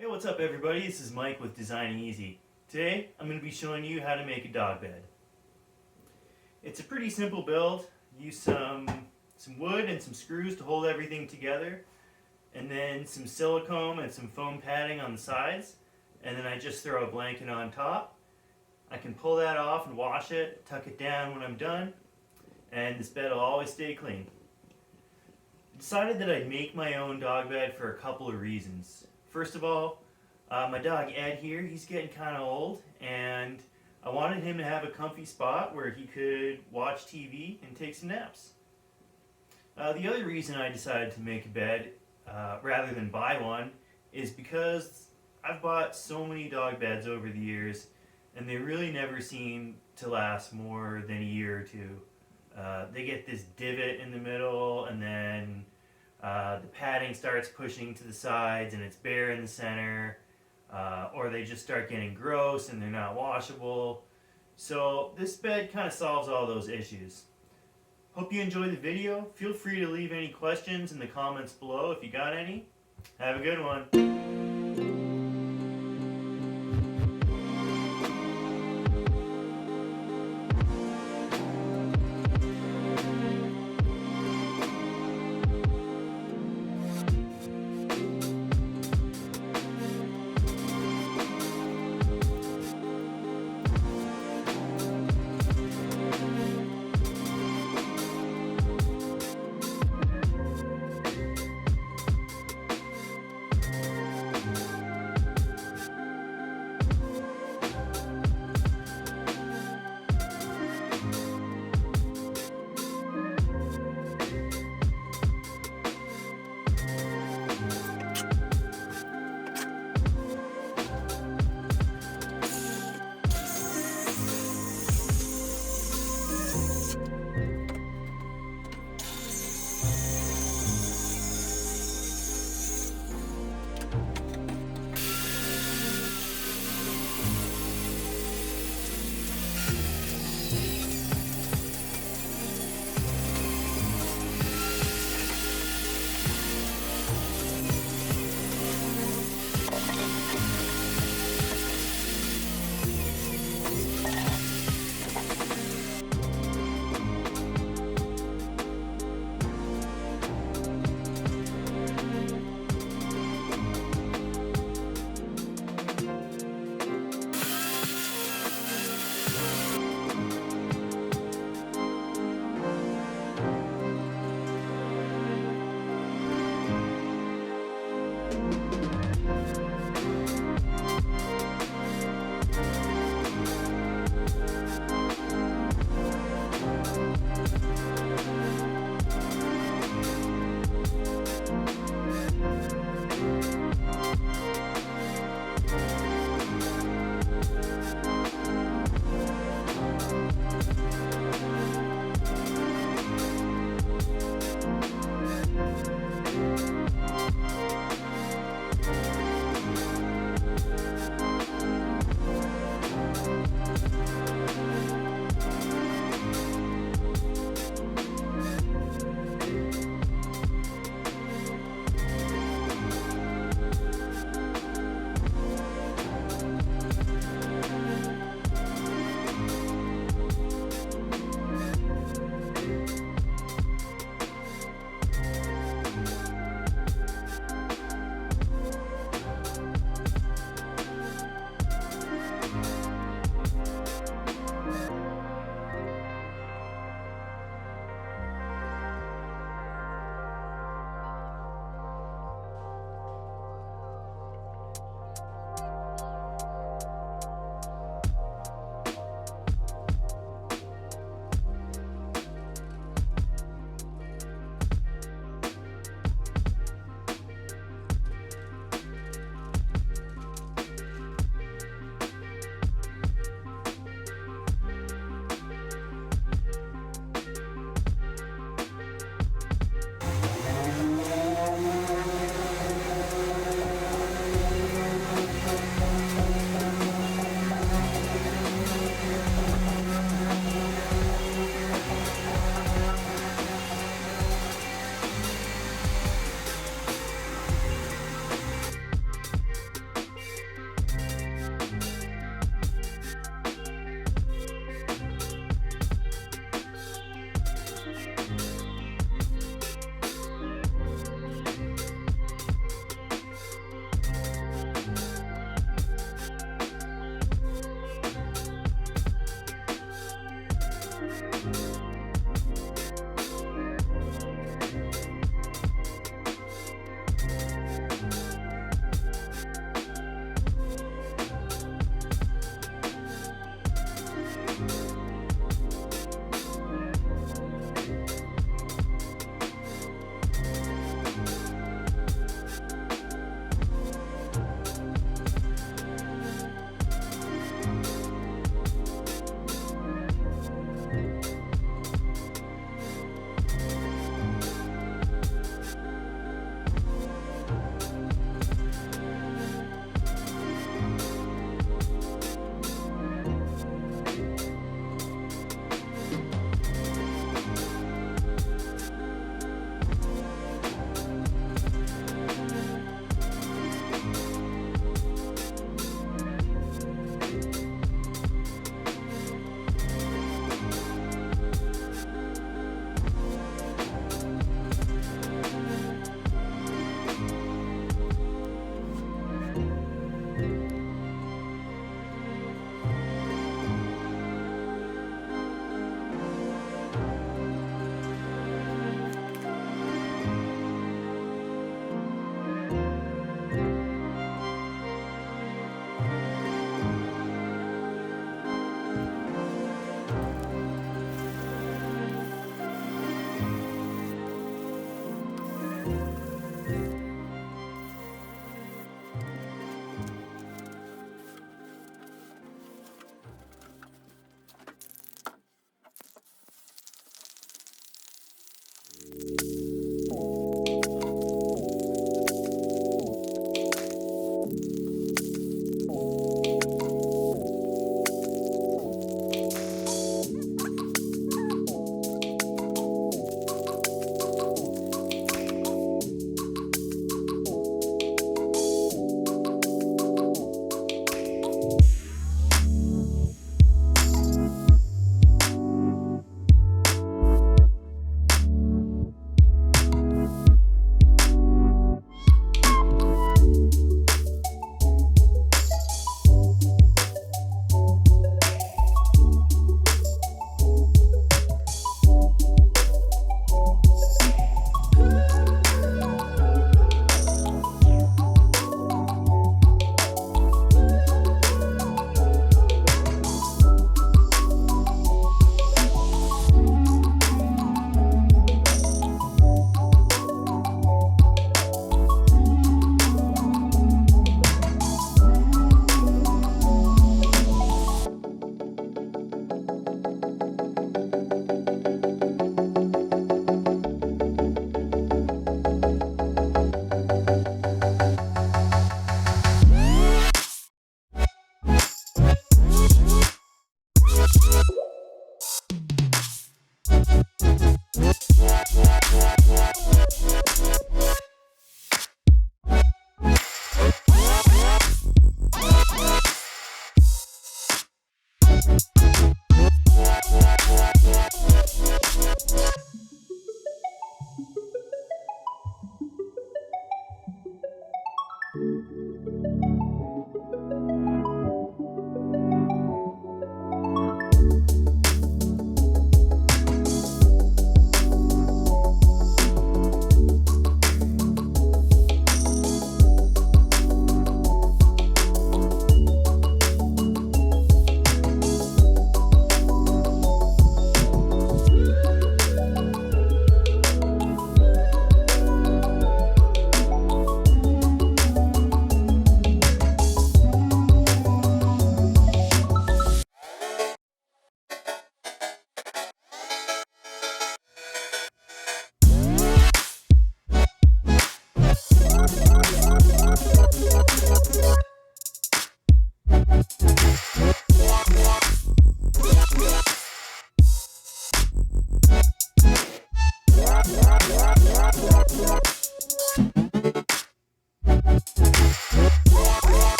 Hey, what's up everybody? This is Mike with Designing Easy. Today I'm going to be showing you how to make a dog bed. It's a pretty simple build. Use some wood and some screws to hold everything together, and then some silicone and some foam padding on the sides, and then I just throw a blanket on top. I can pull that off and wash it, tuck it down when I'm done, and this bed will always stay clean. I decided that I'd make my own dog bed for a couple of reasons. First of all, my dog Ed here, he's getting kind of old, and I wanted him to have a comfy spot where he could watch TV and take some naps. The other reason I decided to make a bed rather than buy one is because I've bought so many dog beds over the years, and they really never seem to last more than a year or two. They get this divot in the middle, and then the padding starts pushing to the sides and it's bare in the center, or they just start getting gross and they're not washable. So this bed kind of solves all those issues. Hope you enjoyed the video. Feel free to leave any questions in the comments below if you got any. Have a good one.